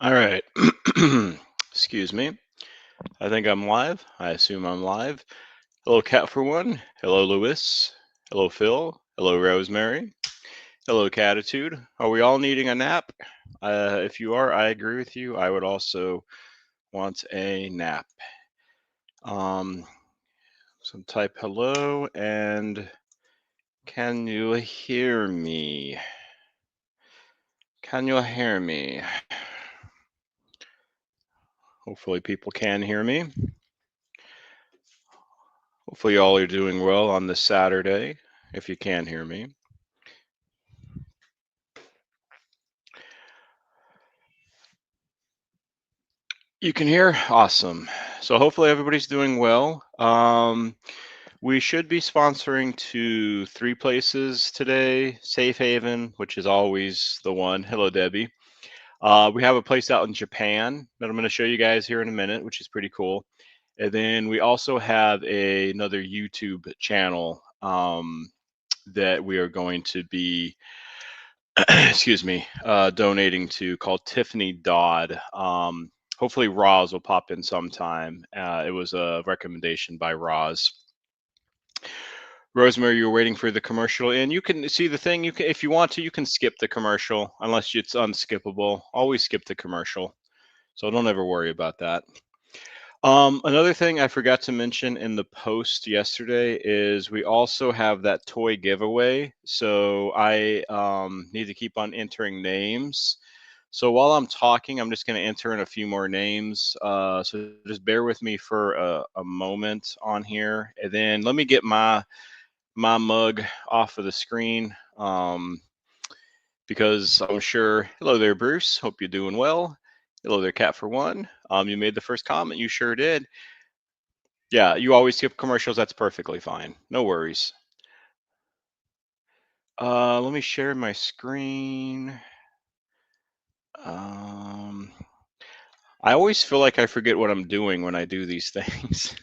All right. Excuse me. I think I'm live. I assume I'm live. Hello, Cat for One. Hello, Lewis. Hello, Phil. Hello, Rosemary. Hello, Catitude. Are we all needing a nap? If you are, I agree with you. I would also want a nap. Um, so type hello and can you hear me? Can you hear me? Hopefully, people can hear me. Hopefully, y'all are doing well on this Saturday, if you can hear me. You can hear? Awesome. So, hopefully, everybody's doing well. We should be sponsoring to three places today: Safe Haven, which is always the one. Hello, Debbie. We have a place out in Japan that I'm going to show you guys here in a minute, which is pretty cool. And then we also have another YouTube channel that we are going to be excuse me, donating to called Tiffany Dodd. Hopefully, Roz will pop in sometime. It was a recommendation by Roz. Rosemary, you're waiting for the commercial, and you can see the thing. You can, if you want to, you can skip the commercial unless it's unskippable. Always skip the commercial, so don't ever worry about that. Another thing I forgot to mention in the post yesterday is we also have that toy giveaway. So I need to keep on entering names. So while I'm talking, I'm just going to enter in a few more names. So just bear with me for a moment on here, and then let me get my mug off of the screen because I'm sure. Hello there, Bruce. Hope you're doing well. Hello there, Cat for One. You made the first comment. You sure did. Yeah, you always skip commercials. That's perfectly fine. No worries. Let me share my screen. Um, I always feel like I forget what I'm doing when I do these things.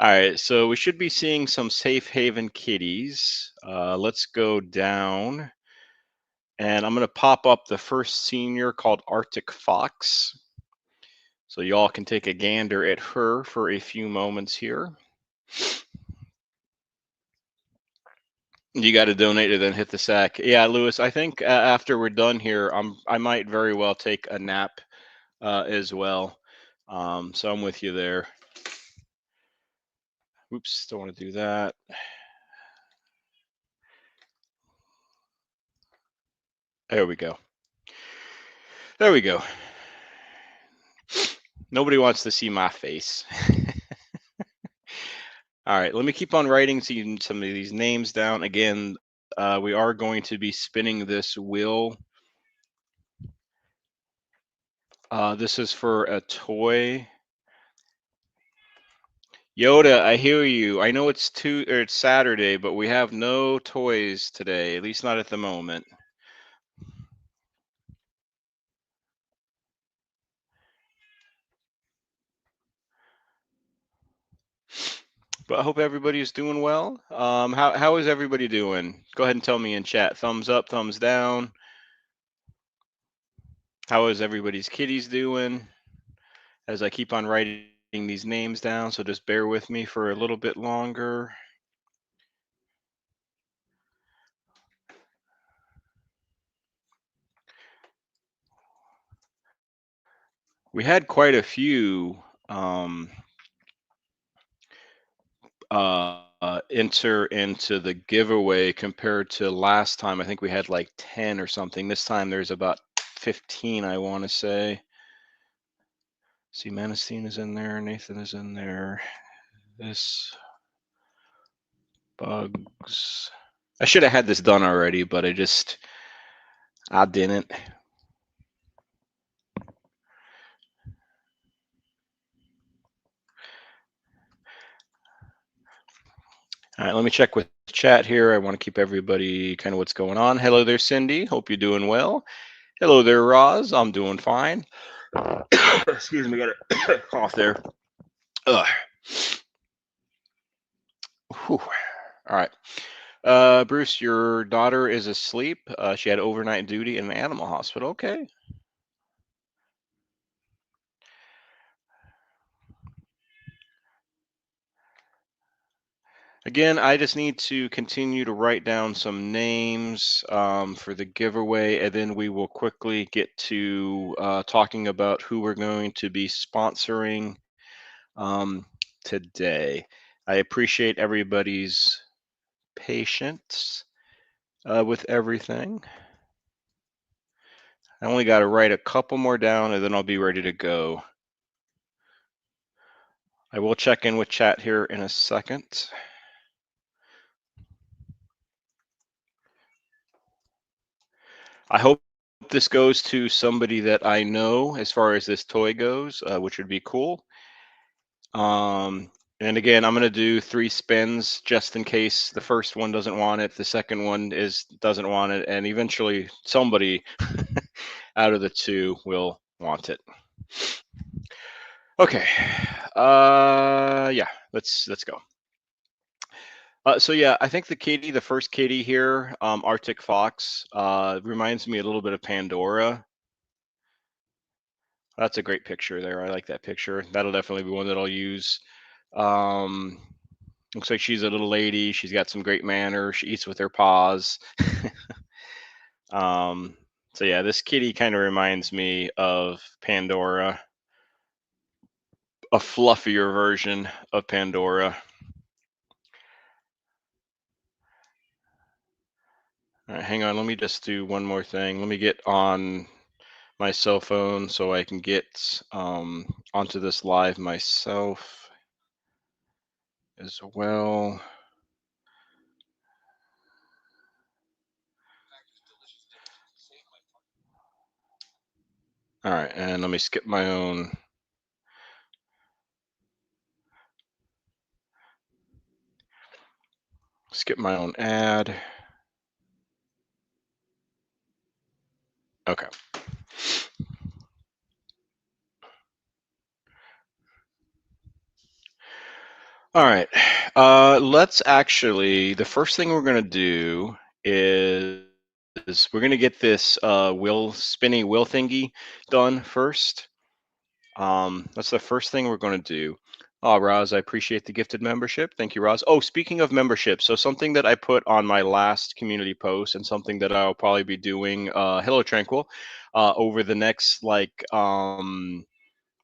All right, so we should be seeing some Safe Haven kitties. Let's go down, and I'm going to pop up the first senior called Arctic Fox. So y'all can take a gander at her for a few moments here. You got to donate and then hit the sack. Yeah, Lewis. I think after we're done here, I might very well take a nap as well. So I'm with you there. Oops, don't want to do that. There we go. There we go. Nobody wants to see my face. All right, let me keep on writing some of these names down. Again, we are going to be spinning this wheel. This is for a toy. Yoda, I hear you. I know it's Saturday, but we have no toys today, at least not at the moment. But I hope everybody's doing well. How is everybody doing? Go ahead and tell me in chat. Thumbs up, thumbs down. How is everybody's kitties doing? As I keep on writing these names down, so just bear with me for a little bit longer. We had quite a few enter into the giveaway compared to last time. I think we had like 10 or something. This time there's about 15, I want to say. See, Manistine is in there. Nathan is in there. This bugs. I should have had this done already, but I didn't. All right, let me check with chat here. I want to keep everybody kind of what's going on. Hello there, Cindy. Hope you're doing well. Hello there, Roz. I'm doing fine. Excuse me, got a cough there. Ugh. Whew. All right. Bruce, your daughter is asleep. She had overnight duty in an animal hospital. Okay. Again, I just need to continue to write down some names for the giveaway, and then we will quickly get to talking about who we're going to be sponsoring um, today. I appreciate everybody's patience with everything. I only got to write a couple more down, and then I'll be ready to go. I will check in with chat here in a second. I hope this goes to somebody that I know as far as this toy goes, which would be cool. And again, I'm going to do 3 spins just in case the first one doesn't want it, the second one doesn't want it, and eventually somebody out of the 2 will want it. Okay. Yeah, let's go. So yeah, I think the first kitty here, Arctic Fox, reminds me a little bit of Pandora. That's a great picture there. I like that picture. That'll definitely be one that I'll use. Um, Looks like she's a little lady. She's got some great manners. She eats with her paws. um, so yeah, this kitty kind of reminds me of Pandora, a fluffier version of Pandora. All right, hang on. Let me just do one more thing. Let me get on my cell phone so I can get onto this live myself as well. All right, and let me skip my own. Skip my own ad. Okay. All right. Let's actually, the first thing we're going to do is we're going to get this spinny wheel thingy done first. That's the first thing we're going to do. Oh, Roz, I appreciate the gifted membership. Thank you, Roz. Oh, speaking of membership, so something that I put on my last community post and something that I'll probably be doing, hello, Tranquil, over the next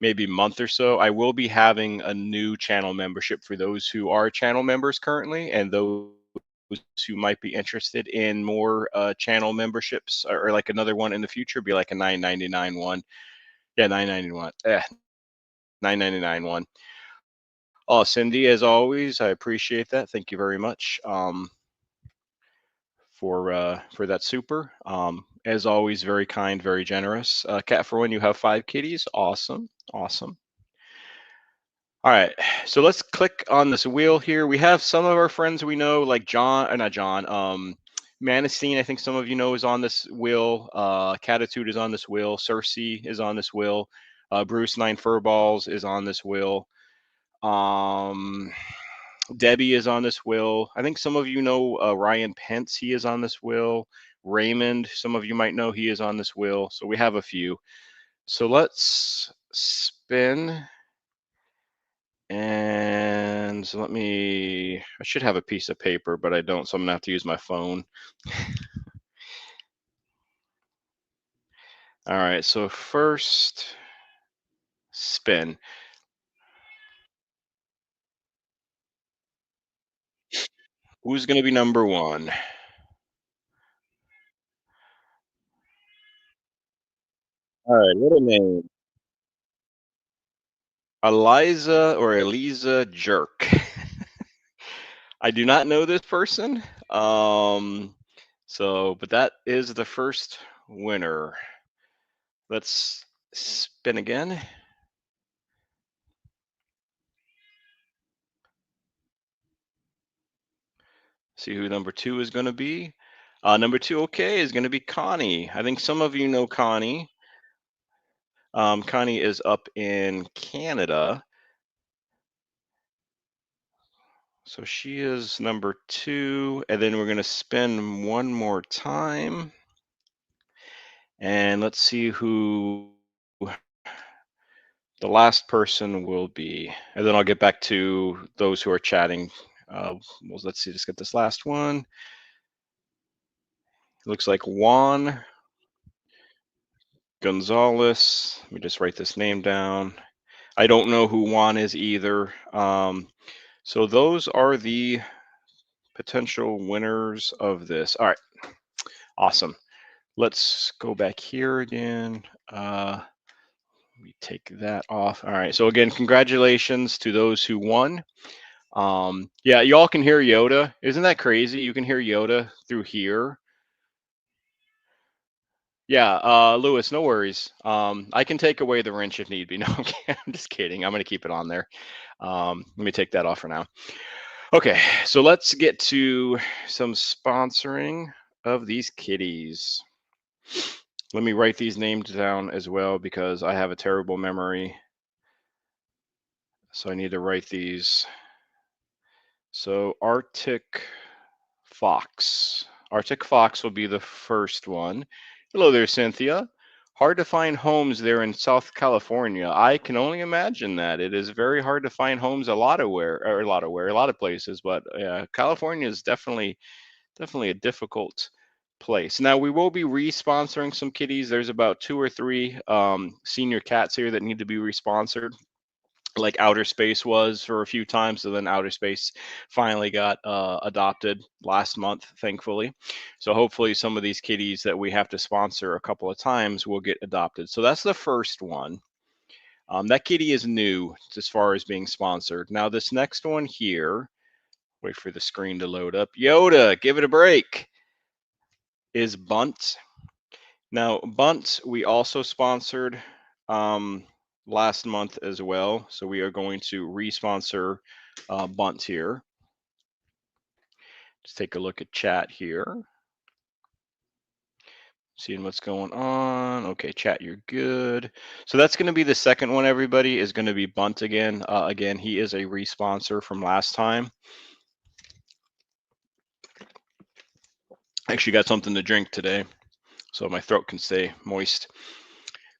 maybe month or so, I will be having a new channel membership for those who are channel members currently and those who might be interested in more channel memberships or like another one in the future, be like a 9.99 one. Yeah, 9.91. 9.99 one. Oh, Cindy, as always, I appreciate that. Thank you very much for that super. As always, very kind, very generous. Cat for One, you have 5 kitties. Awesome, awesome. All right, so let's click on this wheel here. We have some of our friends we know, like John, or not John, Manistine, I think some of you know is on this wheel. Catitude is on this wheel. Cersei is on this wheel. Bruce Nine Furballs is on this wheel. Um, Debbie is on this wheel. I think some of you know Ryan Pence. He is on this wheel. Raymond, some of you might know he is on this wheel. So we have a few. So let's spin. And let me, I should have a piece of paper, but I don't, so I'm gonna have to use my phone. All right, so first spin. Who's gonna be number 1? All right, what a name. Eliza or Eliza Jerk. I do not know this person. But that is the first winner. Let's spin again. See who number 2 is going to be. Number 2, okay, is going to be Connie. I think some of you know Connie. Connie is up in Canada. So she is number 2. And then we're going to spin one more time. And let's see who the last person will be. And then I'll get back to those who are chatting Well, let's see, just get this last one. Looks like Juan Gonzalez. Let me just write this name down. I don't know who Juan is either. So those are the potential winners of this. All right, awesome. Let's go back here again. Let me take that off. All right, so again, congratulations to those who won. Yeah, y'all can hear Yoda. Isn't that crazy? You can hear Yoda through here. Yeah, Lewis, no worries. I can take away the wrench if need be. No, I'm just kidding. I'm going to keep it on there. Let me take that off for now. Okay, so let's get to some sponsoring of these kitties. Let me write these names down as well because I have a terrible memory. So I need to write these. So Arctic Fox. Arctic Fox will be the first one. Hello there, Cynthia. Hard to find homes there in South California. I can only imagine that. It is very hard to find homes a lot of places, but California is definitely a difficult place. Now we will be re-sponsoring some kitties. There's about 2 or 3 senior cats here that need to be re-sponsored, like Outer Space was for a few times. So then Outer Space finally got adopted last month, thankfully. So hopefully some of these kitties that we have to sponsor a couple of times will get adopted. So that's the first one. That kitty is new as far as being sponsored. Now this next one here, wait for the screen to load up. Yoda, give it a break. Is Bunt. Now Bunt, we also sponsored last month as well. So we are going to re-sponsor Bunt here. Let's take a look at chat here. Seeing what's going on. Okay, chat, you're good. So that's going to be the second one, everybody, is going to be Bunt again. Again, he is a re-sponsor from last time. Actually got something to drink today, so my throat can stay moist.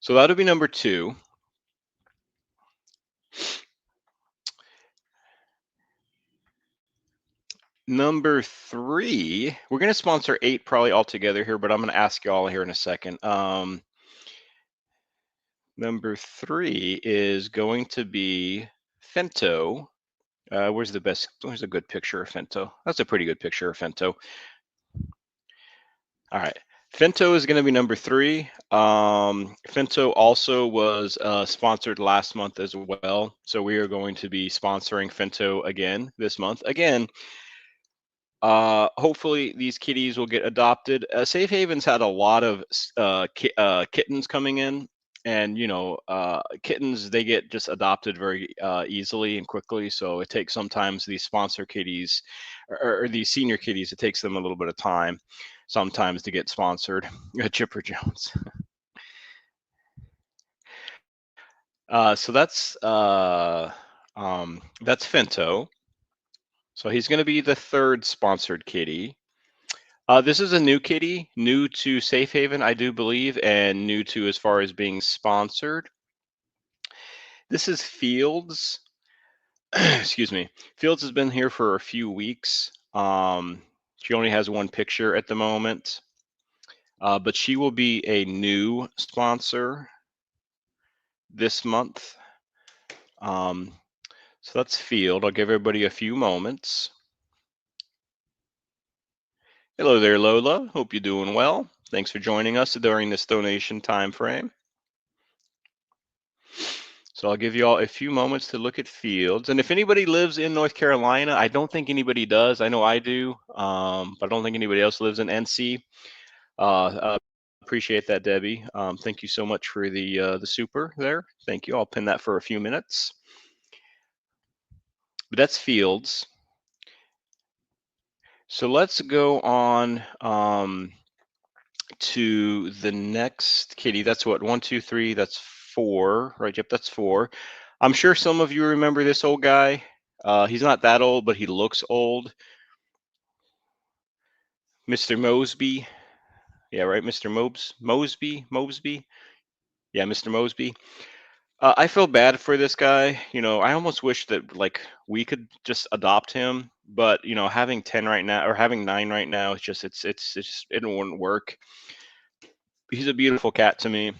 So that'll be number 2. Number 3, we're going to sponsor 8 probably all together here, but I'm going to ask you all here in a second. Number 3 is going to be Fento. Where's a good picture of Fento? That's a pretty good picture of Fento. All right. Fento is going to be number 3. Fento also was sponsored last month as well. So we are going to be sponsoring Fento again this month. Again, hopefully these kitties will get adopted. Safe Haven's had a lot of kittens coming in, and kittens, they get just adopted very easily and quickly. So it takes sometimes these sponsor kitties or these senior kitties, it takes them a little bit of time sometimes to get sponsored. Chipper Jones. So that's Fento. So he's going to be the 3rd sponsored kitty. This is a new kitty, new to Safe Haven, I do believe, and new to as far as being sponsored. This is Fields. Excuse me. Fields has been here for a few weeks. She only has 1 picture at the moment, but she will be a new sponsor this month. So that's Field. I'll give everybody a few moments. Hello there, Lola. Hope you're doing well. Thanks for joining us during this donation time frame. So I'll give you all a few moments to look at Fields. And if anybody lives in North Carolina, I don't think anybody does. I know I do, but I don't think anybody else lives in NC. Appreciate that, Debbie. Thank you so much for the super there. Thank you. I'll pin that for a few minutes. But that's Fields. So let's go on to the next kitty. That's what, 1, 2, 3. That's 4, right? Yep, that's 4. I'm sure some of you remember this old guy. He's not that old, but he looks old. Mr. Mosby. Yeah, right, Mr. Mosby. Yeah, Mr. Mosby. I feel bad for this guy. I almost wish that we could just adopt him. but having 10 right now or having 9 right now, it wouldn't work. He's a beautiful cat to me.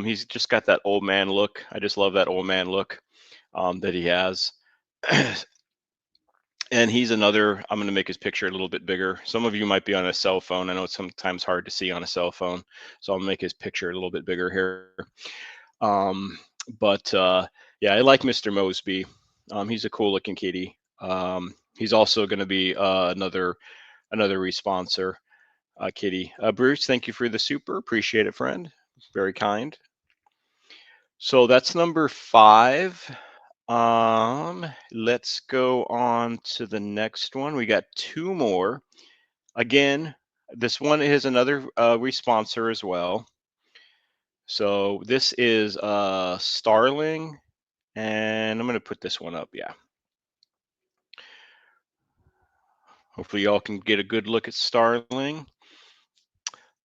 He's just got that old man look. I just love that old man look that he has. And he's another, I'm going to make his picture a little bit bigger. Some of you might be on a cell phone. I know it's sometimes hard to see on a cell phone. So I'll make his picture a little bit bigger here. Um, but yeah, I like Mr. Mosby. He's a cool looking kitty. He's also going to be another responsor kitty. Bruce, thank you for the super. Appreciate it, friend. Very kind. So that's number 5. Let's go on to the next one. We got 2 more. Again, this one is another responsor as well. So this is Starling, and I'm going to put this one up. Yeah. Hopefully y'all can get a good look at Starling.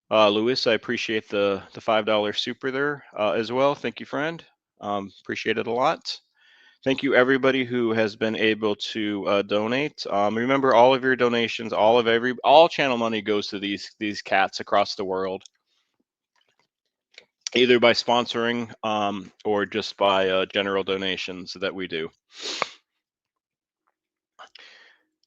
Lewis, I appreciate the $5 super there as well. Thank you, friend. Appreciate it a lot. Thank you, everybody who has been able to donate. Remember, all of your donations, all channel money goes to these cats across the world, either by sponsoring or just by general donations that we do.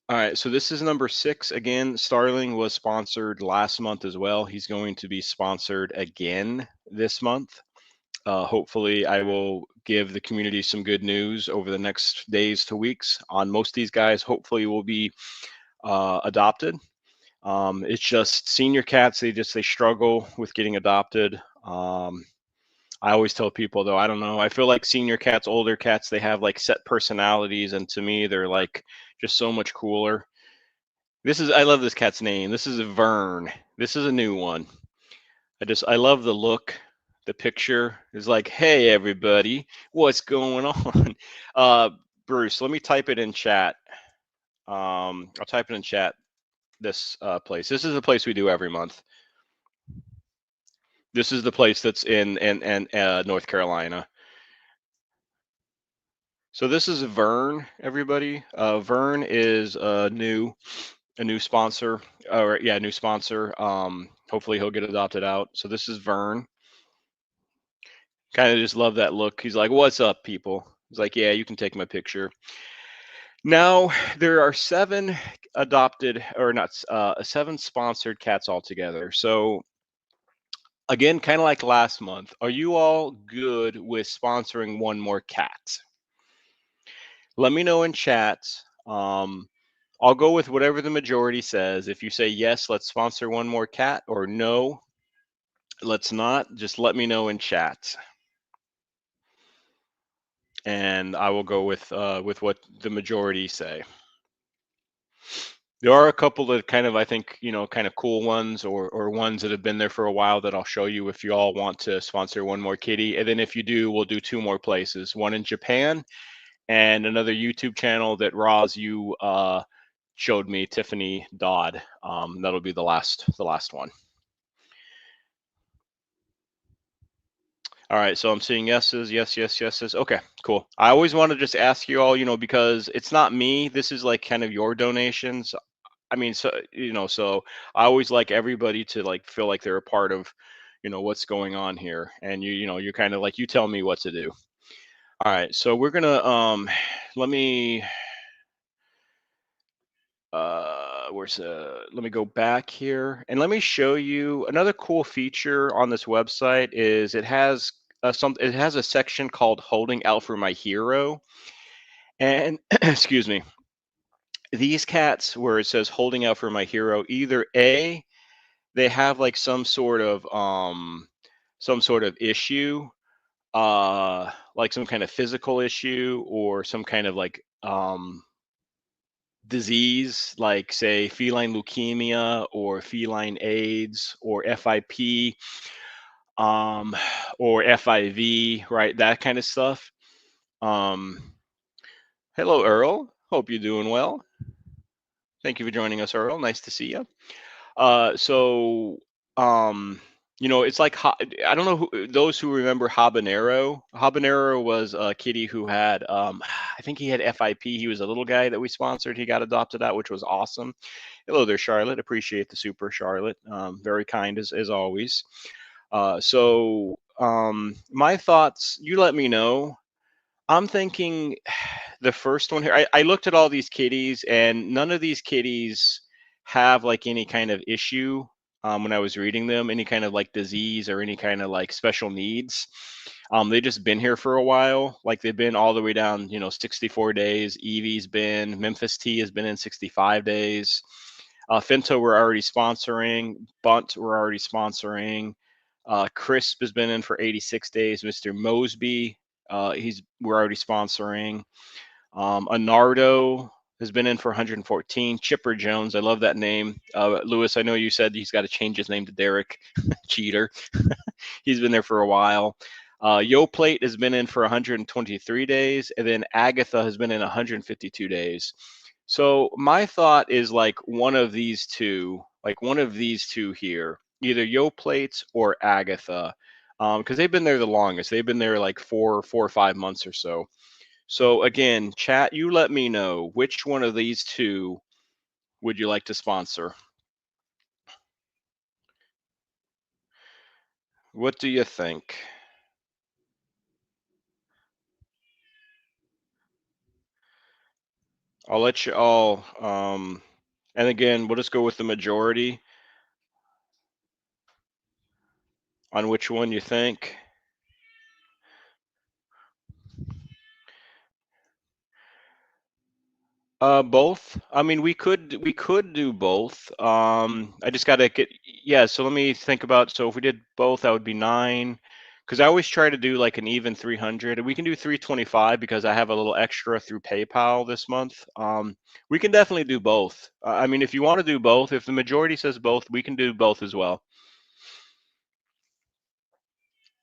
All right, so this is number 6. Again, Starling was sponsored last month as well. He's going to be sponsored again this month. Hopefully, I will give the community some good news over the next days to weeks on most of these guys. Hopefully, will be adopted. It's just senior cats. They struggle with getting adopted. I always tell people though, I don't know. I feel like senior cats, older cats, they have like set personalities, and to me, they're like just so much cooler. I love this cat's name. This is Vern. This is a new one. I love the look. The picture is like, hey everybody, what's going on? Bruce, let me type it in chat. I'll type it in chat. This place. This is the place we do every month. This is the place that's in North Carolina. So this is Vern, everybody. Vern is a new sponsor, or yeah, new sponsor. Hopefully he'll get adopted out. So this is Vern. Kind of just love that look. He's like, "What's up, people?" He's like, "Yeah, you can take my picture." Now there are 7 adopted, or not, 7 sponsored cats altogether. So again, kind of like last month, are you all good with sponsoring one more cat? Let me know in chat. I'll go with whatever the majority says. If you say yes, let's sponsor one more cat, or no, let's not, just let me know in chat. And I will go with what the majority say. There are a couple that kind of, I think, kind of cool ones, or ones that have been there for a while, that I'll show you if you all want to sponsor one more kitty. And then if you do, we'll do 2 more places, one in Japan and another YouTube channel that Roz, you showed me, Tiffany Dodd. That'll be the last one. All right, so I'm seeing yeses, yeses. Okay, cool. I always want to just ask you all, because it's not me. This is like kind of your donations. I mean, so I always like everybody to like feel like they're a part of, what's going on here. And you're kind of like, you tell me what to do. All right, so we're gonna let me let me go back here and let me show you another cool feature on this website. Is it has it has a section called Holding Out for My Hero. And excuse me, these cats where it says Holding Out for My Hero, either A, they have like some sort of issue, like some kind of physical issue, or some kind of like disease, like say feline leukemia or feline AIDS or FIP, or FIV, right? That kind of stuff. Hello, Earl. Hope you're doing well. Thank you for joining us, Earl. Nice to see you. So, It's like I don't know those who remember Habanero. Habanero was a kitty who had, I think he had FIP. He was a little guy that we sponsored. He got adopted out, which was awesome. Hello there, Charlotte. Appreciate the super, Charlotte. Very kind as always. My thoughts. You let me know. I'm thinking the first one here. I looked at all these kitties, and none of these kitties have like any kind of issue when I was reading them, any kind of like disease or any kind of like special needs. They just been here for a while. Like they've been all the way down, 64 days. Evie's been, Memphis T has been in 65 days. Finto we're already sponsoring. Bunt we're already sponsoring. Crisp has been in for 86 days. Mr. Mosby, we're already sponsoring. Anardo has been in for 114. Chipper Jones, I love that name. Lewis, I know you said he's got to change his name to Derek. Cheater. He's been there for a while. Yo Plate has been in for 123 days, and then Agatha has been in 152 days. So my thought is like one of these two, here, either Yo Plates or Agatha, because they've been there the longest. They've been there like 4 or 5 months or so. So again, chat, you let me know which one of these two would you like to sponsor? What do you think? I'll let you all, and again, we'll just go with the majority on which one you think. Both. I mean, we could do both. I just gotta get, yeah. So let me think about. So if we did both, that would be 9. Because I always try to do like an even 300, and we can do 325 because I have a little extra through PayPal this month. We can definitely do both. I mean, if you want to do both, if the majority says both, we can do both as well.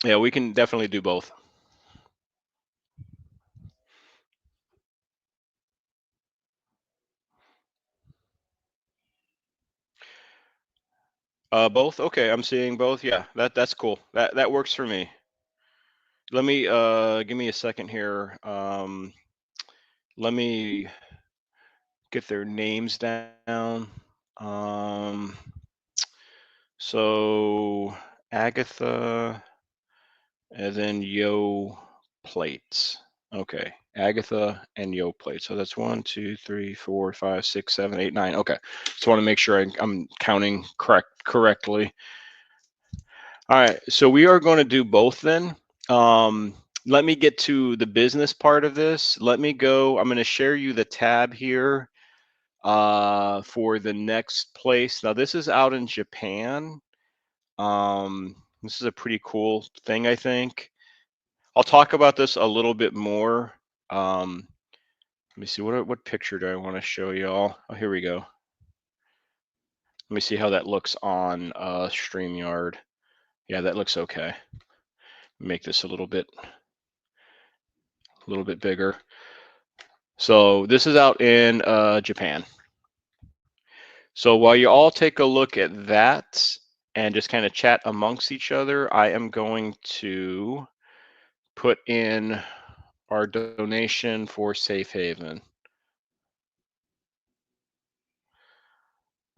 Yeah, we can definitely do both. Both. Okay, I'm seeing both. Yeah, that's cool. That works for me. Let me give me a second here. Let me get their names down. Um, so Agatha and then Yo Plates. Okay, Agatha and Yo Plates. So that's 1, 2, 3, 4, 5, 6, 7, 8, 9. Okay, just want to make sure I'm counting correctly. All right, so we are going to do both then. Um, Let me get to the business part of this. Let me go. I'm going to share you the tab here for the next place. Now, this is out in Japan. This is a pretty cool thing, I think. I'll talk about this a little bit more. Let me see, what picture do I want to show y'all? Oh, here we go. Let me see how that looks on StreamYard. Yeah, that looks okay. Make this a little bit bigger. So this is out in Japan. So while you all take a look at that and just kind of chat amongst each other, I am going to put in our donation for Safe Haven.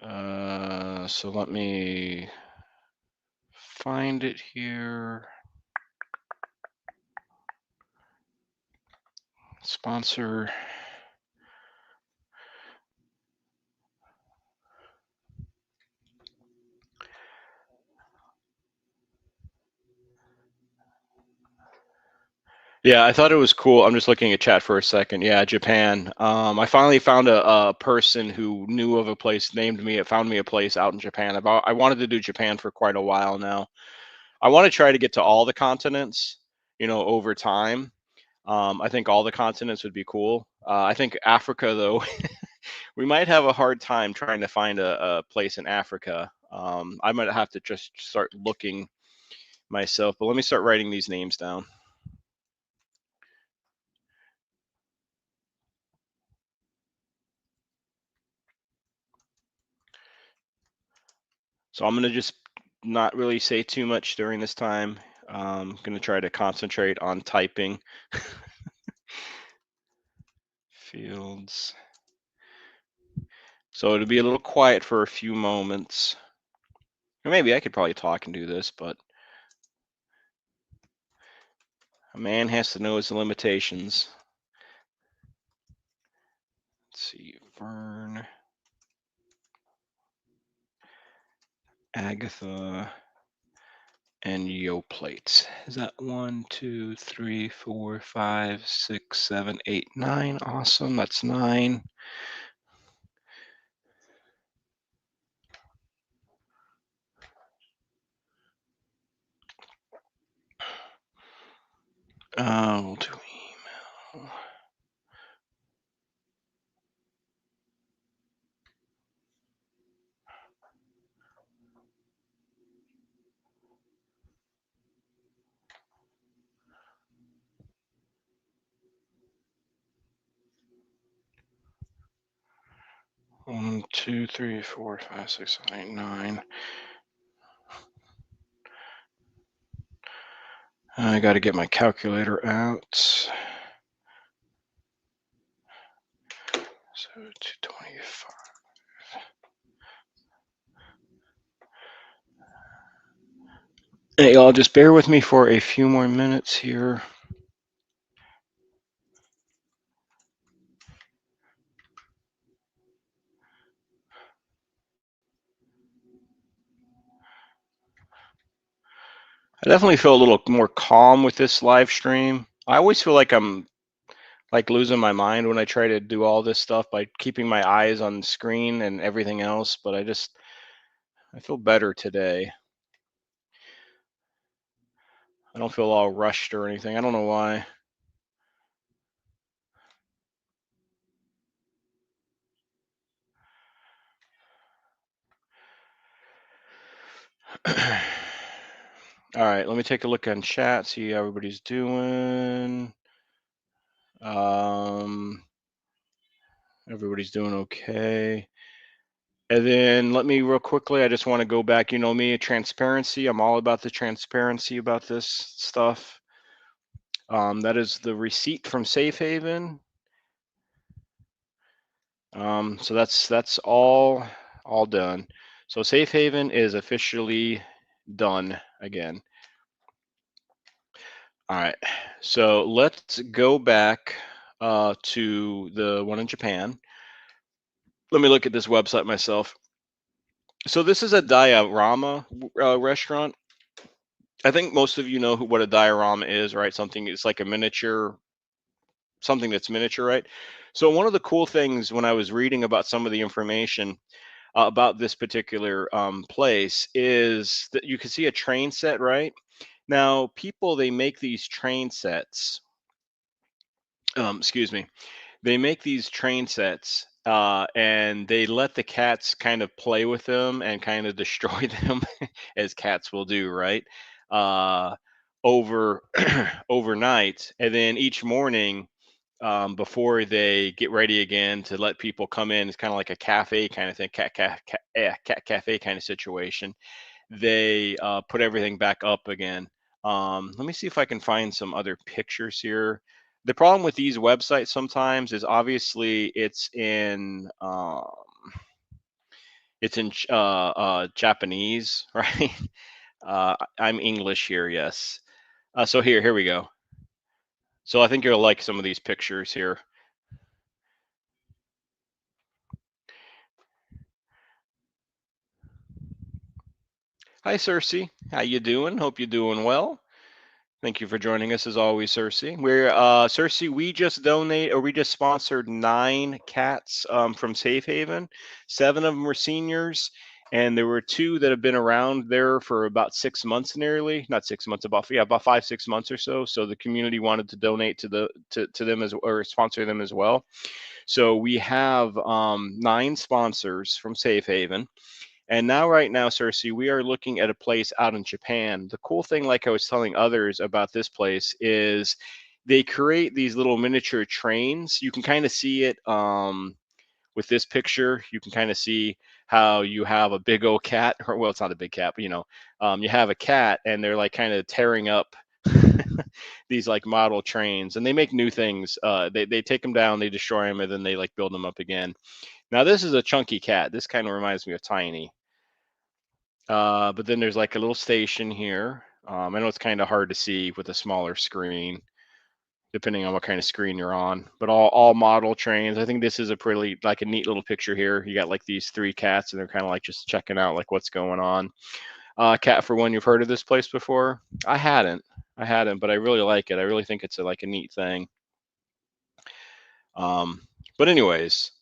So let me find it here. Sponsor. Yeah, I thought it was cool. I'm just looking at chat for a second. Yeah, Japan. I finally found a person who knew of a place, named me. It found me a place out in Japan. I wanted to do Japan for quite a while now. I want to try to get to all the continents, over time. I think all the continents would be cool. I think Africa, though, we might have a hard time trying to find a place in Africa. I might have to just start looking myself, but let me start writing these names down. So I'm going to just not really say too much during this time. I'm going to try to concentrate on typing. Fields. So it'll be a little quiet for a few moments. Or maybe I could probably talk and do this, but a man has to know his limitations. Let's see, Vern, Agatha, and Yoplate. Is that 1, 2, 3, 4, 5, 6, 7, 8, 9? Awesome, that's 9. We'll do email. One, 2, 3, 4, 5, 6, 7, 8, 9. I got to get my calculator out. So 225. Hey, y'all, just bear with me for a few more minutes here. I definitely feel a little more calm with this live stream. I always feel like I'm like losing my mind when I try to do all this stuff by keeping my eyes on the screen and everything else, but I feel better today. I don't feel all rushed or anything. I don't know why. All right, let me take a look on chat, see how everybody's doing. Everybody's doing okay. And then let me real quickly, I just want to go back, you know me, transparency. I'm all about the transparency about this stuff. That is the receipt from Safe Haven. So that's all done. So Safe Haven is officially done again. All right, so let's go back to the one in Japan. Let me look at this website myself. So this is a diorama restaurant. I think most of you know what a diorama is, right? Something, it's like a miniature, something that's miniature, right? So one of the cool things when I was reading about some of the information about this particular place is that you can see a train set, right? Now, people, they make these train sets. Excuse me. They make these train sets and they let the cats kind of play with them and kind of destroy them as cats will do, right? Uh, over overnight, and then each morning before they get ready again to let people come in, it's kind of like a cafe kind of thing, cat cafe kind of situation. They put everything back up again. Let me see if I can find some other pictures here. The problem with these websites sometimes is obviously it's in Japanese, right? I'm English here, yes. So here we go. So I think you'll like some of these pictures here. Hi, Cersei. How you doing? Hope you're doing well. Thank you for joining us as always, Cersei. We're Cersei. We just sponsored 9 cats from Safe Haven. 7 of them were seniors, and there were 2 that have been around there for about 6 months, nearly not 6 months, about 5-6 months or so. So the community wanted to donate to them or sponsor them as well. So we have 9 sponsors from Safe Haven. And now, right now, Cersei, we are looking at a place out in Japan. The cool thing, like I was telling others about this place, is they create these little miniature trains. You can kind of see it with this picture, you can kind of see how you have a big old cat, or well, it's not a big cat, but you have a cat and they're like kind of tearing up these like model trains, and they make new things. They take them down, they destroy them, and then they like build them up again. Now this is a chunky cat. This kind of reminds me of Tiny. But then there's like a little station here. I know it's kind of hard to see with a smaller screen, depending on what kind of screen you're on. But all model trains. I think this is a pretty like a neat little picture here. You got like these three cats, and they're kind of like just checking out like what's going on. Cat for One, you've heard of this place before? I hadn't, but I really like it. I really think it's like a neat thing. But anyways,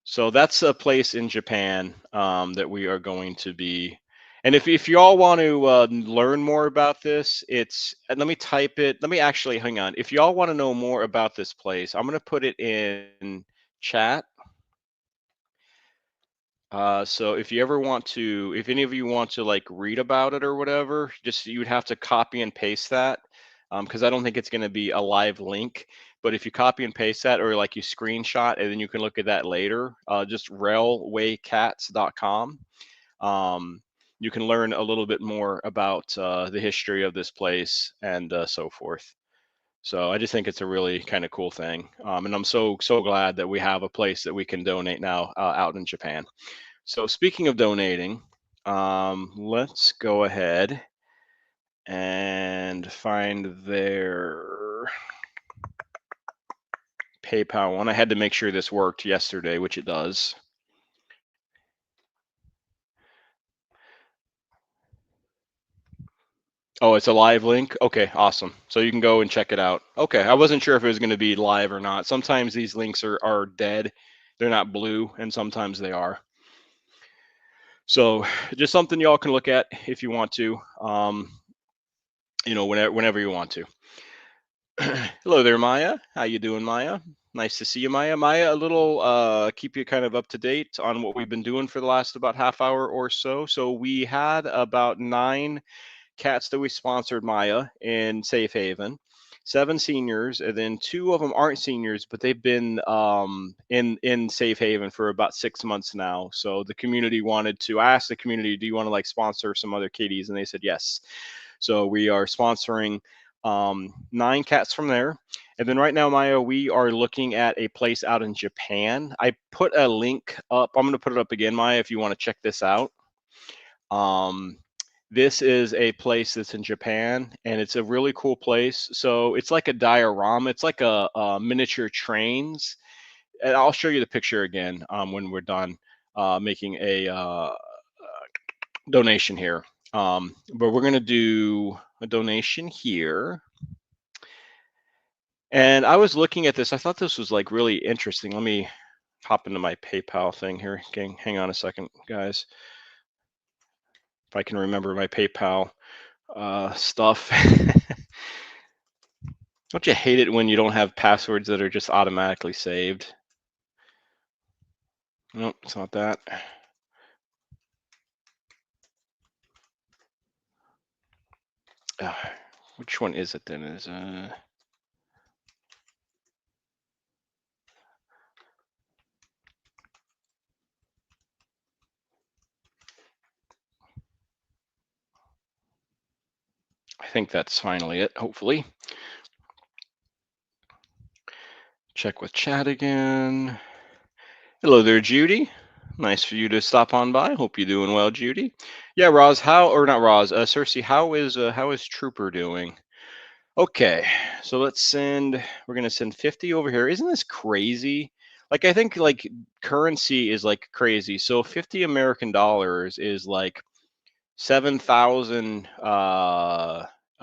so that's a place in Japan that we are going to be. And if you all want to learn more about this, let me type it. Let me actually hang on. If you all want to know more about this place, I'm going to put it in chat. So if you ever want to, if any of you want to like read about it or whatever, just you would have to copy and paste that, because I don't think it's going to be a live link. But if you copy and paste that, or like you screenshot, and then you can look at that later, just railwaycats.com. You can learn a little bit more about the history of this place and so forth. So I just think it's a really kind of cool thing, and I'm so glad that we have a place that we can donate now out in Japan. So speaking of donating, let's go ahead and find their PayPal one. I had to make sure this worked yesterday, which it does. Oh, it's a live link? Okay, awesome. So you can go and check it out. Okay, I wasn't sure if it was going to be live or not. Sometimes these links are dead. They're not blue, and sometimes they are. So just something y'all can look at if you want to, whenever you want to. Hello there, Maya. How you doing, Maya? Nice to see you, Maya. Maya, a little keep you kind of up to date on what we've been doing for the last about half hour or so. So we had about 9 cats that we sponsored, Maya, in Safe Haven. 7 seniors, and then 2 of them aren't seniors, but they've been in Safe Haven for about 6 months now. So the community wanted to ask the community, do you want to like sponsor some other kitties? And they said yes. So we are sponsoring 9 cats from there. And then right now, Maya, we are looking at a place out in Japan. I put a link up. I'm going to put it up again, Maya, if you want to check this out. This is a place that's in Japan, and it's a really cool place. So it's like a diorama. It's like a miniature trains. And I'll show you the picture again when we're done making a donation here. But we're going to do a donation here. And I was looking at this. I thought this was like really interesting. Let me hop into my PayPal thing here. Okay, hang on a second, guys. If I can remember my PayPal stuff. Don't you hate it when you don't have passwords that are just automatically saved? Nope, it's not that. Which one is it then? Is I think that's finally it, hopefully. Check with chat again. Hello there, Judy. Nice for you to stop on by. Hope you're doing well, Judy. Yeah, Roz, or not Roz, Cersei, how is Trooper doing? Okay, so we're gonna send 50 over here. Isn't this crazy? Like I think like currency is like crazy. So 50 American dollars is like 7,000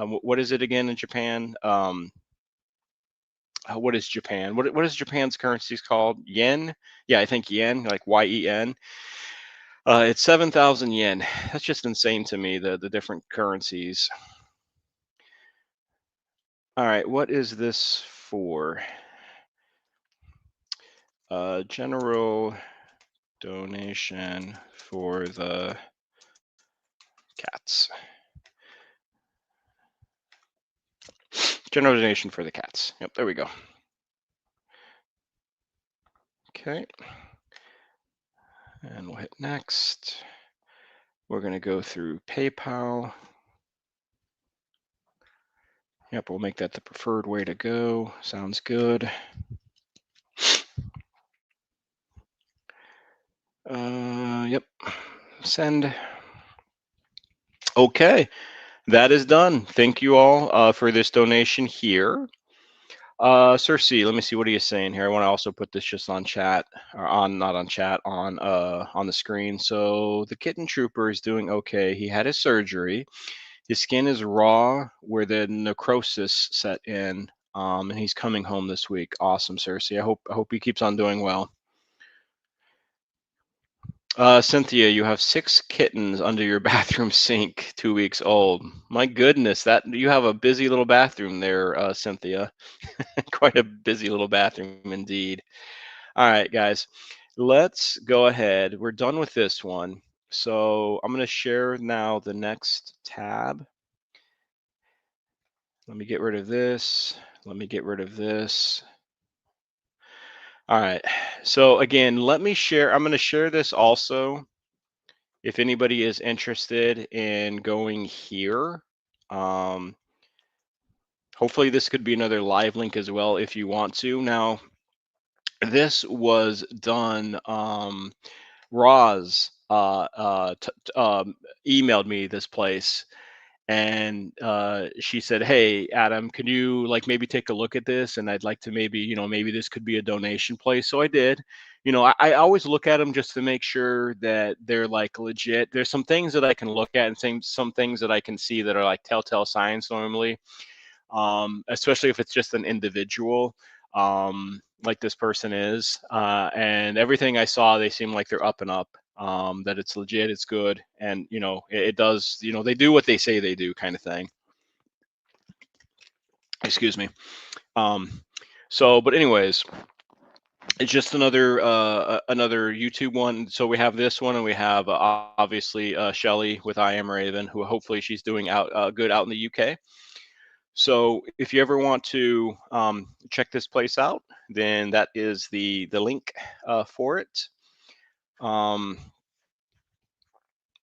what is it again in Japan? What is Japan? What is Japan's currencies called? Yen? Yeah, I think yen, like YEN. It's 7,000 yen. That's just insane to me, the different currencies. All right, what is this for? General donation for the cats. General donation for the cats. Yep, there we go. Okay. And we'll hit next. We're going to go through PayPal. Yep, we'll make that the preferred way to go. Sounds good. Yep, send. Okay, that is done. Thank you all for this donation here. Cersei, let me see. What are you saying here? I want to also put this just on chat, or on not on chat, on the screen. So the kitten trooper is doing okay. He had his surgery. His skin is raw where the necrosis set in, and he's coming home this week. Awesome, Cersei. I hope he keeps on doing well. Cynthia, you have 6 kittens under your bathroom sink, 2 weeks old. My goodness, that you have a busy little bathroom there, Cynthia. Quite a busy little bathroom indeed. All right, guys, let's go ahead. We're done with this one. So I'm going to share now the next tab. Let me get rid of this. Let me get rid of this. All right. So again, let me share. I'm going to share this also. If anybody is interested in going here, hopefully this could be another live link as well if you want to. Now, this was done. Roz emailed me this place, and she said, "Hey, Adam, could you like maybe take a look at this? And I'd like to maybe, maybe this could be a donation place." So I did. I always look at them just to make sure that they're like legit. There's some things that I can look at and some things that I can see that are like telltale signs normally, especially if it's just an individual, like this person is. And everything I saw, they seem like they're up and up, that it's legit, it's good, and it does. They do what they say they do, kind of thing. Excuse me. But anyways, it's just another YouTube one. So we have this one, and we have obviously Shelly with I Am Raven, who hopefully she's doing out good out in the UK. So if you ever want to check this place out, then that is the link for it.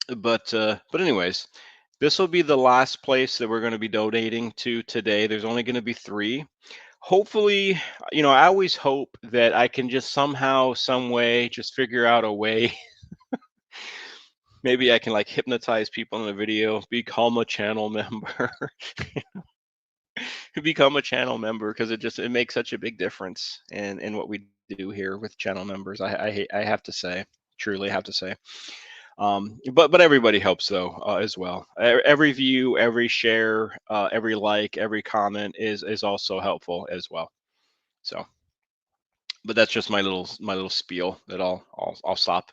But anyways, this will be the last place that we're going to be donating to today. There's only going to be 3. Hopefully, I always hope that I can just somehow, some way, just figure out a way. Maybe I can like hypnotize people in the video, become a channel member. Become a channel member, because it makes such a big difference in what we do here with channel members. I have to say, truly have to say. But everybody helps though, as well. Every view, every share, every like, every comment is also helpful as well. So, but that's just my little spiel that I'll stop.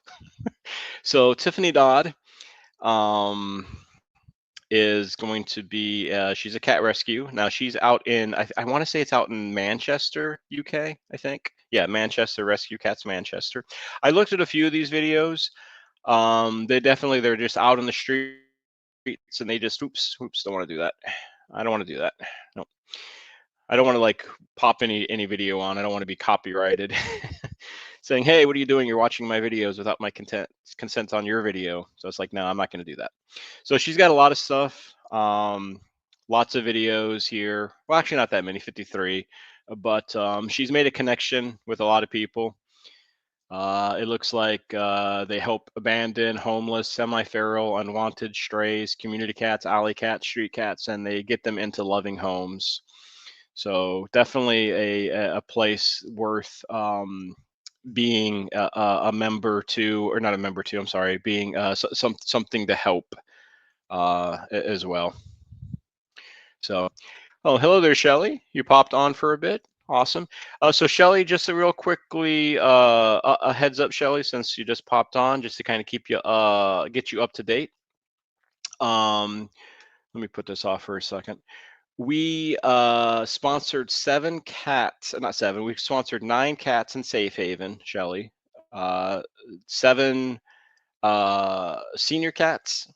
So Tiffany Dodd, is going to be she's a cat rescue. Now she's out in I want to say it's out in Manchester, UK, I think. Yeah, Manchester Rescue Cats, Manchester. I looked at a few of these videos. They're just out in the streets, and they just oops, don't want to do that. I don't want to do that. No. I don't want to like pop any video on. I don't want to be copyrighted saying, "Hey, what are you doing? You're watching my videos without my consent on your video." So it's like, no, I'm not going to do that. So she's got a lot of stuff, lots of videos here. Well, actually, not that many, 53, but she's made a connection with a lot of people. It looks like they help abandoned, homeless, semi-feral, unwanted strays, community cats, alley cats, street cats, and they get them into loving homes. So definitely a place worth being a member to, or not a member to. I'm sorry, being something to help as well. So, oh, hello there, Shelly. You popped on for a bit. Awesome. So Shelly, just a real quickly, a heads up, Shelly, since you just popped on, just to kind of keep you, get you up to date. Let me put this off for a second. We sponsored 7 cats, not 7. We sponsored 9 cats in Safe Haven, Shelly. 7 senior cats,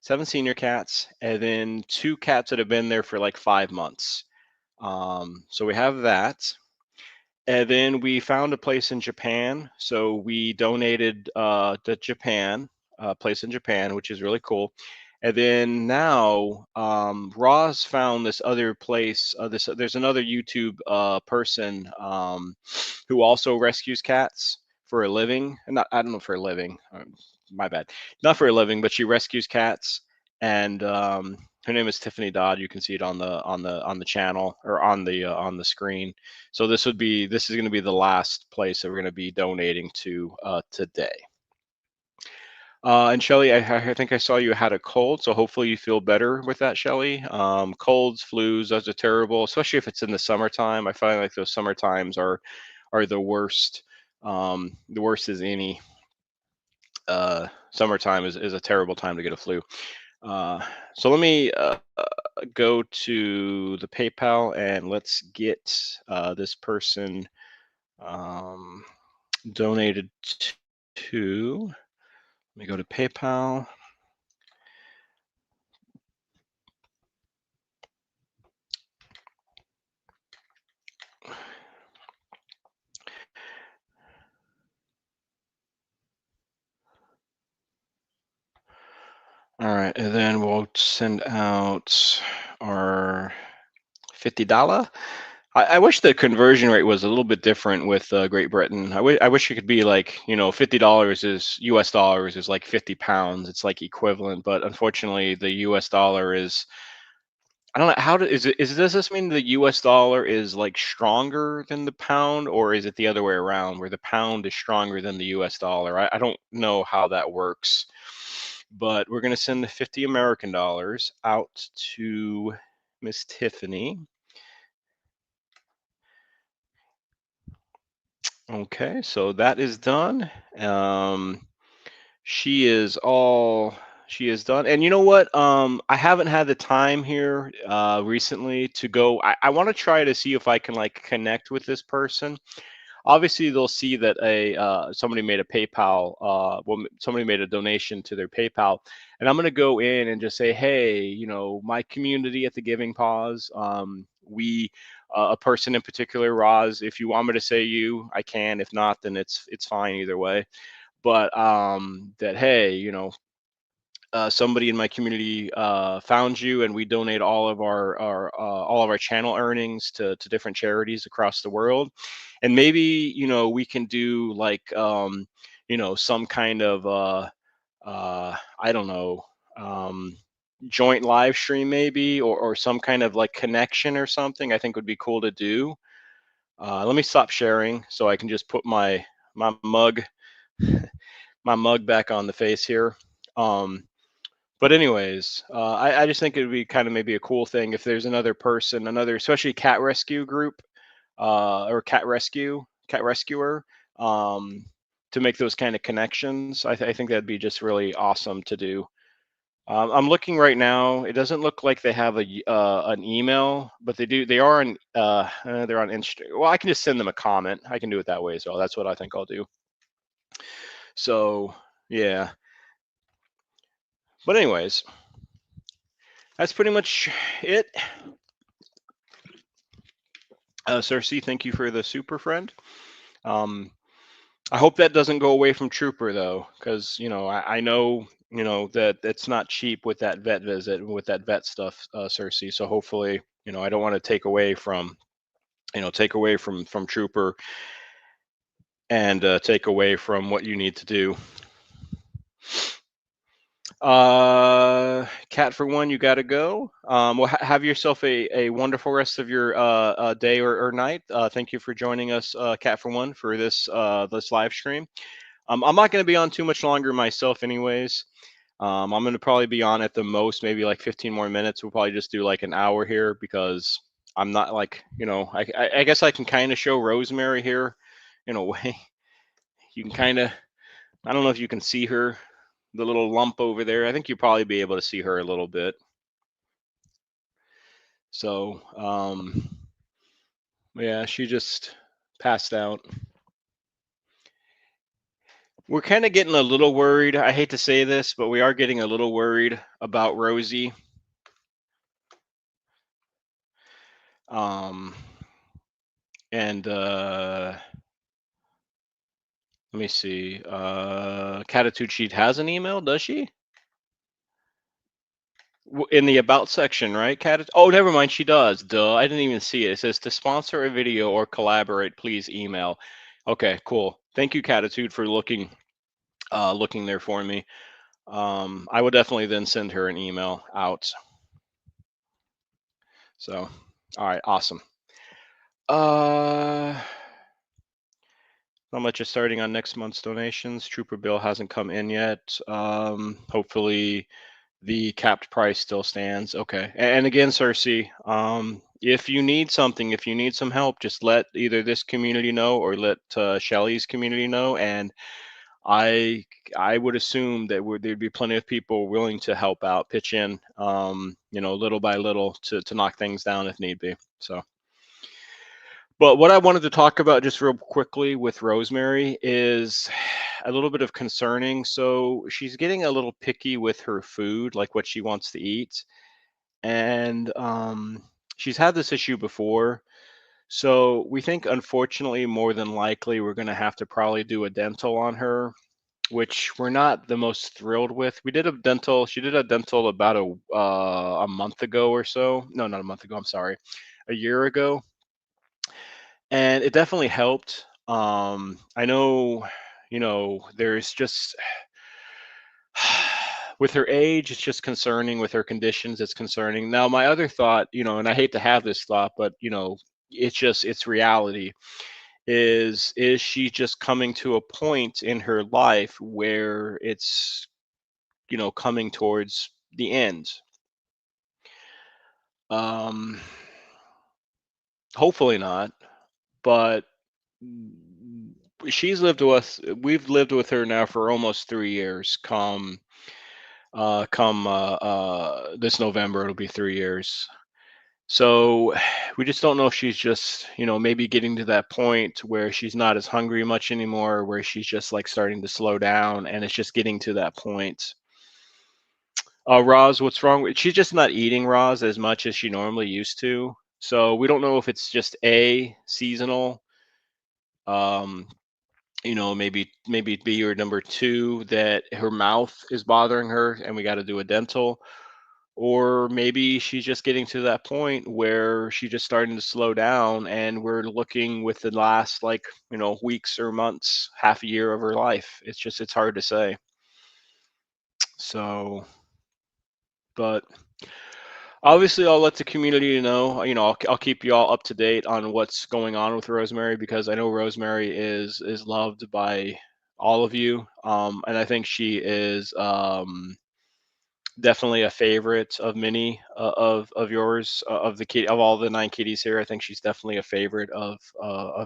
7 senior cats, and then 2 cats that have been there for like 5 months. So we have that. And then we found a place in Japan, so we donated to Japan, a place in Japan, which is really cool. And then now Roz found this other place. There's another YouTube person who also rescues cats for a living. And not, I don't know, for a living. My bad. Not for a living, but she rescues cats. And her name is Tiffany Dodd. You can see it on the channel or on the screen. So this is going to be the last place that we're going to be donating to today. And Shelly, I think I saw you had a cold, so hopefully you feel better with that, Shelly. Colds, flus, those are terrible, especially if it's in the summertime. I find like those summer times are the worst. The worst is any. Summertime is a terrible time to get a flu. So let me go to the PayPal and let's get this person donated to. Let me go to PayPal. All right, and then we'll send out our $50. I wish the conversion rate was a little bit different with Great Britain. I wish it could be like, $50 is US dollars is like 50 pounds. It's like equivalent, but unfortunately the US dollar is, I don't know does this mean the US dollar is like stronger than the pound, or is it the other way around where the pound is stronger than the US dollar? I don't know how that works, but we're going to send the 50 American dollars out to Miss Tiffany. Okay, so that is done. She is all she is done. And you know what? I haven't had the time here recently to go. I want to try to see if I can like connect with this person. Obviously, they'll see that somebody made a PayPal, somebody made a donation to their PayPal, and I'm gonna go in and just say, hey, my community at the Giving Pause, a person in particular, Roz, if you want me to say you, I can. If not, then it's fine either way. But that, hey, somebody in my community found you, and we donate all of our channel earnings to different charities across the world, and maybe we can do like some kind of I don't know, joint live stream maybe, or some kind of like connection or something. I think would be cool to do. Let me stop sharing so I can just put my mug my mug back on the face here. But anyways, I just think it would be kind of maybe a cool thing if there's another person, especially cat rescue group, or cat rescuer, um, to make those kind of connections. I think that'd be just really awesome to do. I'm looking right now. It doesn't look like they have an email, but they do. They are on. They're on Instagram. Well, I can just send them a comment. I can do it that way as well. That's what I think I'll do. So yeah. But anyways, that's pretty much it. Cersei, thank you for the super friend. I hope that doesn't go away from Trooper though, because I know that it's not cheap with that vet visit and with that vet stuff, Cersei. So hopefully, I don't want to take away from from Trooper, and take away from what you need to do. Cat for one, you got to go. Well, have yourself a wonderful rest of your day or night. Thank you for joining us, Cat for one, for this live stream. I'm not going to be on too much longer myself, anyways. I'm going to probably be on at the most maybe like 15 more minutes. We'll probably just do like an hour here because I'm not like I guess I can kind of show Rosemary here in a way. You can kind of, I don't know if you can see her, the little lump over there. I think you'll probably be able to see her a little bit. So, yeah, she just passed out. We're kind of getting a little worried. I hate to say this, but we are getting a little worried about Rosie. Um, And let me see. Catitude Sheet has an email, does she? In the about section, right? Oh, never mind. She does. Duh. I didn't even see it. It says to sponsor a video or collaborate, please email. Okay, cool. Thank you, Catitude, for looking there for me. I will definitely then send her an email out. So, all right, awesome. How much is starting on next month's donations? Trooper bill hasn't come in yet. Hopefully the capped price still stands. Okay. And again, Cersei, if you need something, if you need some help, just let either this community know or let Shelly's community know. And I I would assume that there'd be plenty of people willing to help out, pitch in, little by little to knock things down if need be. So. But what I wanted to talk about just real quickly with Rosemary is a little bit of concerning. So she's getting a little picky with her food, like what she wants to eat. And she's had this issue before. So we think, unfortunately, more than likely, we're going to have to probably do a dental on her, which we're not the most thrilled with. We did a dental. She did a dental about a month ago or so. No, not a month ago. I'm sorry, a year ago, and it definitely helped. I know, there's just with her age, it's just concerning. With her conditions, it's concerning. Now, my other thought, and I hate to have this thought, but it's reality. Is she just coming to a point in her life where it's coming towards the end? Um, Hopefully not, but she's lived with us. We've lived with her now for almost 3 years. This November, it'll be 3 years. So we just don't know if she's just, maybe getting to that point where she's not as hungry much anymore, where she's just like starting to slow down, and it's just getting to that point. Roz, what's wrong with she's just not eating Roz as much as she normally used to. So we don't know if it's just a seasonal, um, maybe B, or number two, that her mouth is bothering her and we got to do a dental, or maybe she's just getting to that point where she's just starting to slow down and we're looking with the last, like, weeks or months, half a year of her life. It's hard to say. So, but obviously, I'll let the community know. I'll keep you all up to date on what's going on with Rosemary, because I know Rosemary is loved by all of you, and I think she is definitely a favorite of many, of yours, of the kid, of all the 9 kitties here. I think she's definitely a favorite of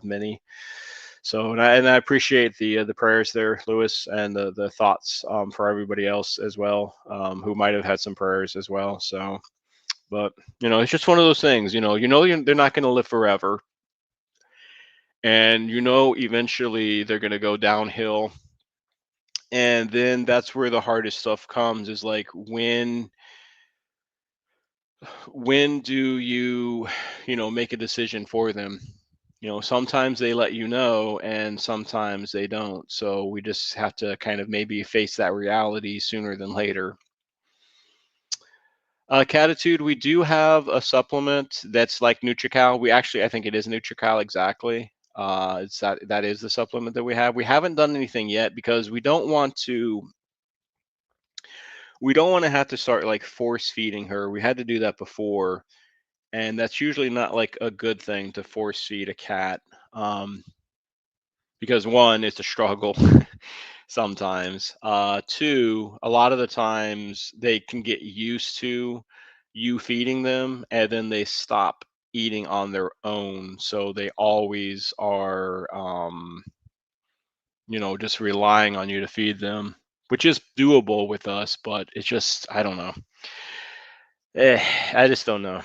many. So, and I appreciate the prayers there, Lewis, and the thoughts, for everybody else as well, who might have had some prayers as well. So. But it's just one of those things. They're not going to live forever, and eventually they're going to go downhill. And then that's where the hardest stuff comes. Is like, when do you, make a decision for them? Sometimes they let and sometimes they don't. So we just have to kind of maybe face that reality sooner than later. Catitude, we do have a supplement that's like NutriCal. I think it is NutriCal, exactly. It's that is the supplement that we have. We haven't done anything yet because we don't want to have to start like force feeding her. We had to do that before, and that's usually not like a good thing to force feed a cat, because one, it's a struggle sometimes. Two, a lot of the times they can get used to you feeding them and then they stop eating on their own. So they always are, just relying on you to feed them, which is doable with us, but it's just, I don't know. I just don't know.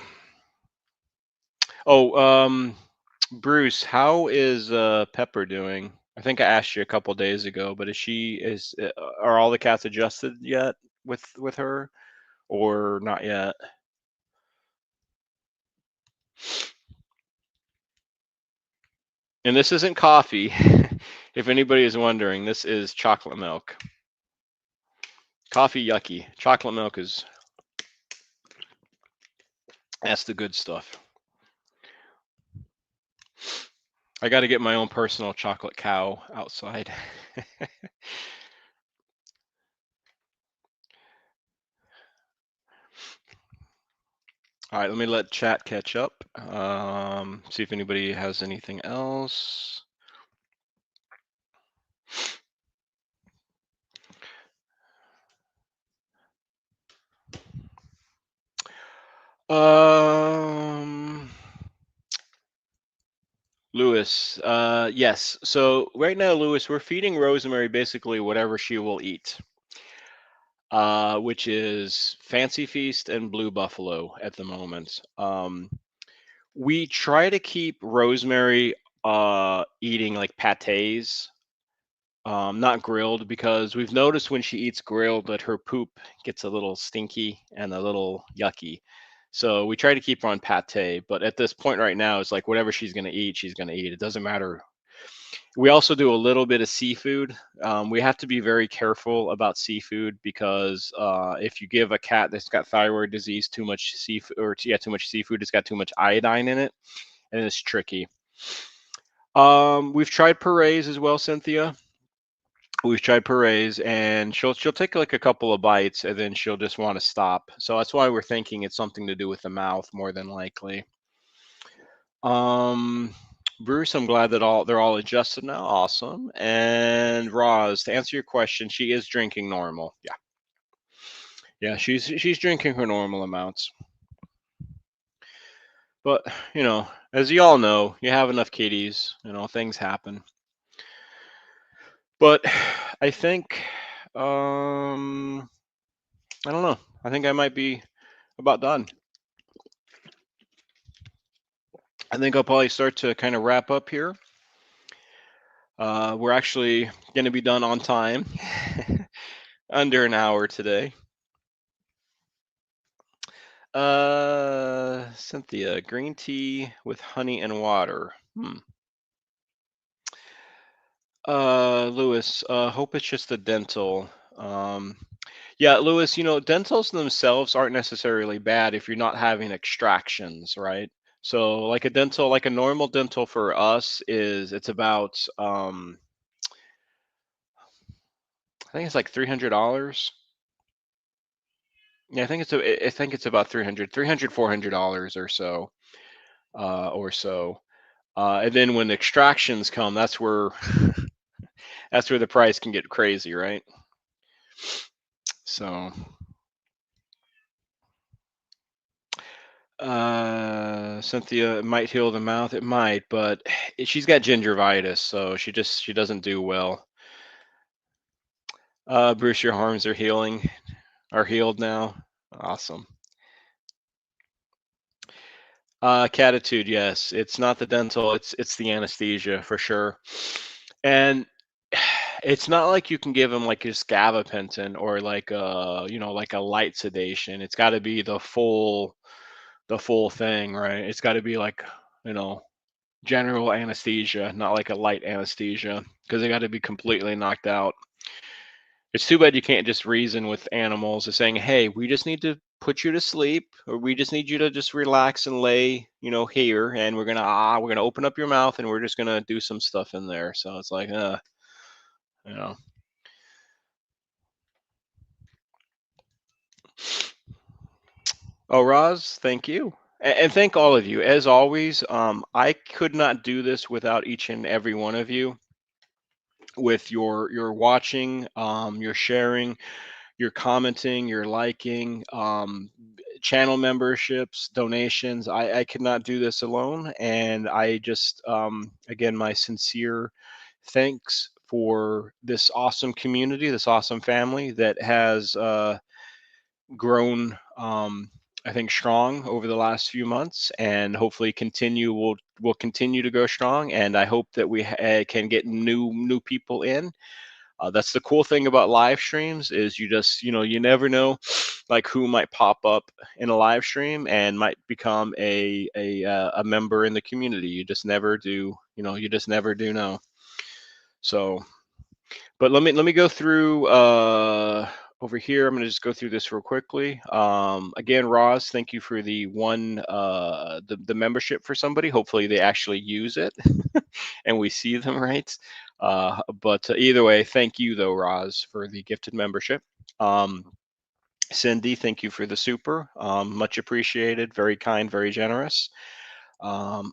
Oh, Bruce, how is Pepper doing? I think I asked you a couple days ago, but are all the cats adjusted yet with her, or not yet? And this isn't coffee. If anybody is wondering, this is chocolate milk. Coffee, yucky. Chocolate milk that's the good stuff. I got to get my own personal chocolate cow outside. All right, let me let chat catch up. See if anybody has anything else. Lewis, yes. So right now, Lewis, we're feeding Rosemary basically whatever she will eat, which is Fancy Feast and Blue Buffalo at the moment. We try to keep Rosemary eating like pâtés, not grilled, because we've noticed when she eats grilled that her poop gets a little stinky and a little yucky. So we try to keep her on pate, but at this point right now, it's like whatever she's going to eat, she's going to eat. It doesn't matter. We also do a little bit of seafood. We have to be very careful about seafood because if you give a cat that's got thyroid disease too much seafood, or yeah, too much seafood, it's got too much iodine in it, and it's tricky. We've tried purees as well, Cynthia. We've tried purees, and she'll take like a couple of bites, and then she'll just want to stop. So that's why we're thinking it's something to do with the mouth more than likely. Um, Bruce, I'm glad that they're all adjusted now. Awesome. And Roz, to answer your question, she is drinking normal. Yeah, yeah, she's drinking her normal amounts. But as you all know, you have enough kitties, things happen. But I think, I don't know. I think I might be about done. I think I'll probably start to kind of wrap up here. We're actually going to be done on time, under an hour today. Cynthia, green tea with honey and water. Lewis, hope it's just the dental. Yeah, Lewis, dentals themselves aren't necessarily bad if you're not having extractions, right? So like like a normal dental for us it's about I think it's like $300. Yeah, I think it's about $400 or so, or so. And then when extractions come, that's where that's where the price can get crazy, right? So, Cynthia, it might heal the mouth. It might, but she's got gingivitis, so she doesn't do well. Bruce, your arms are healed now. Awesome. Catitude, yes. It's not the dental, it's the anesthesia for sure. And it's not like you can give them like just gabapentin or like like a light sedation. It's got to be the full thing, right? It's got to be like, you know, general anesthesia, not like a light anesthesia, because they got to be completely knocked out. It's too bad you can't just reason with animals as saying, "Hey, we just need to put you to sleep, or we just need you to just relax and lay, here, and we're gonna open up your mouth and we're just gonna do some stuff in there." So it's like, you know. Oh, Roz, thank you. And thank all of you. As always, I could not do this without each and every one of you, with your watching, your sharing, your commenting, your liking, channel memberships, donations. I could not do this alone. And I just, again, my sincere thanks for this awesome community, this awesome family that has grown, I think, strong over the last few months, and hopefully will continue to grow strong. And I hope that we can get new people in. That's the cool thing about live streams is you just, you never know like who might pop up in a live stream and might become a member in the community. You just never do, you just never do know. So, but let me go through over here. I'm going to just go through this real quickly. Again, Roz, thank you for the the membership for somebody. Hopefully they actually use it and we see them, right? But either way, thank you though, Roz, for the gifted membership. Cindy, thank you for the super. Much appreciated. Very kind, very generous. Um,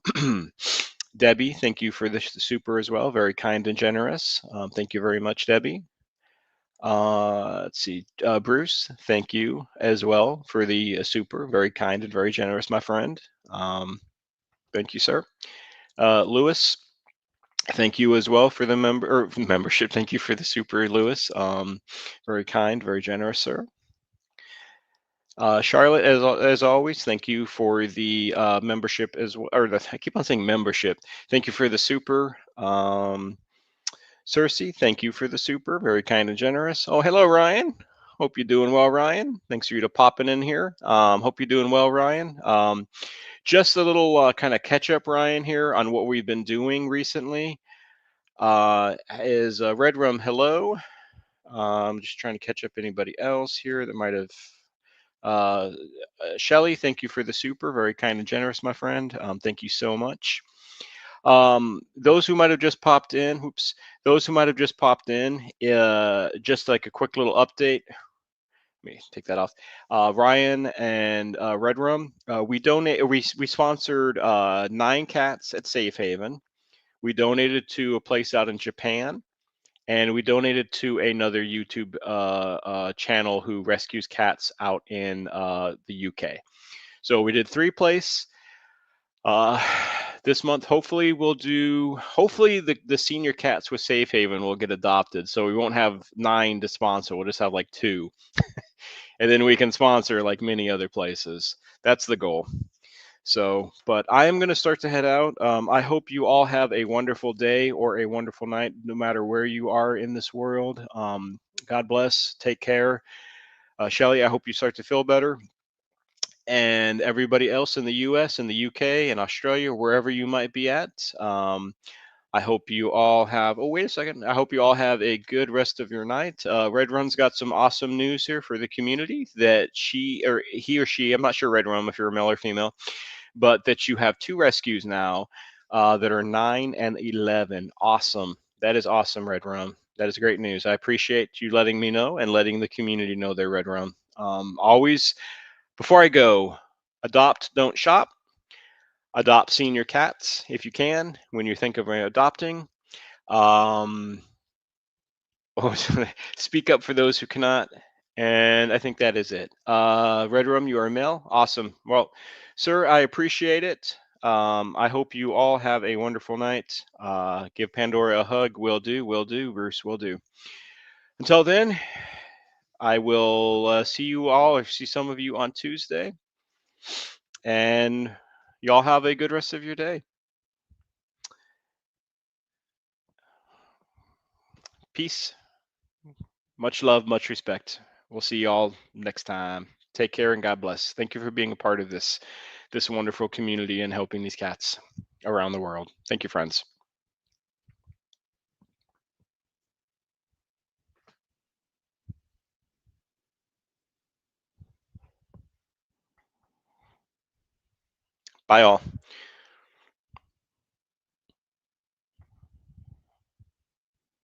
Debbie, thank you for the super as well. Very kind and generous. Thank you very much, Debbie. Let's see. Bruce, thank you as well for the super. Very kind and very generous, my friend. Thank you, sir. Lewis, thank you as well for the membership. Thank you for the super, Lewis. Very kind, very generous, sir. Charlotte, as always, thank you for the membership as well. I keep on saying membership. Thank you for the super. Cersei, thank you for the super. Very kind and generous. Oh, hello, Ryan. Hope you're doing well, Ryan. Thanks for you to popping in here. Hope you're doing well, Ryan. Just a little kind of catch up, Ryan, here on what we've been doing recently. Is Red Rum hello? I'm just trying to catch up anybody else here that might have. Shelly, thank you for the super. Very kind and generous, my friend. Thank you so much. Those who might have just popped in, those who might have just popped in, just like a quick little update. Let me take that off. Ryan and Red Rum, we sponsored 9 cats at Safe Haven. We donated to a place out in Japan, and we donated to another YouTube channel who rescues cats out in the UK. So we did 3 places. This month, hopefully the senior cats with Safe Haven will get adopted. So we won't have 9 to sponsor. We'll just have like 2. And then we can sponsor like many other places. That's the goal. So, but I am going to start to head out. I hope you all have a wonderful day or a wonderful night, no matter where you are in this world. God bless. Take care. Shelly, I hope you start to feel better. And everybody else in the US and the UK and Australia, wherever you might be at. I hope you all have, oh, wait a second. I hope you all have a good rest of your night. Red Run's got some awesome news here for the community that he or she, I'm not sure, Red Run, if you're a male or female, but that you have 2 rescues now that are 9 and 11. Awesome. That is awesome, Red Rum. That is great news. I appreciate you letting me know and letting the community know they're Red Rum. Always, before I go, adopt, don't shop. Adopt senior cats if you can when you think of adopting. Speak up for those who cannot. And I think that is it. Red Rum, you are a male. Awesome. Well, sir, I appreciate it. I hope you all have a wonderful night. Give Pandora a hug. Will do. Will do. Bruce, will do. Until then, I will see you all, or see some of you on Tuesday. And y'all have a good rest of your day. Peace. Much love, much respect. We'll see y'all next time. Take care and God bless. Thank you for being a part of this wonderful community and helping these cats around the world. Thank you, friends. Bye all.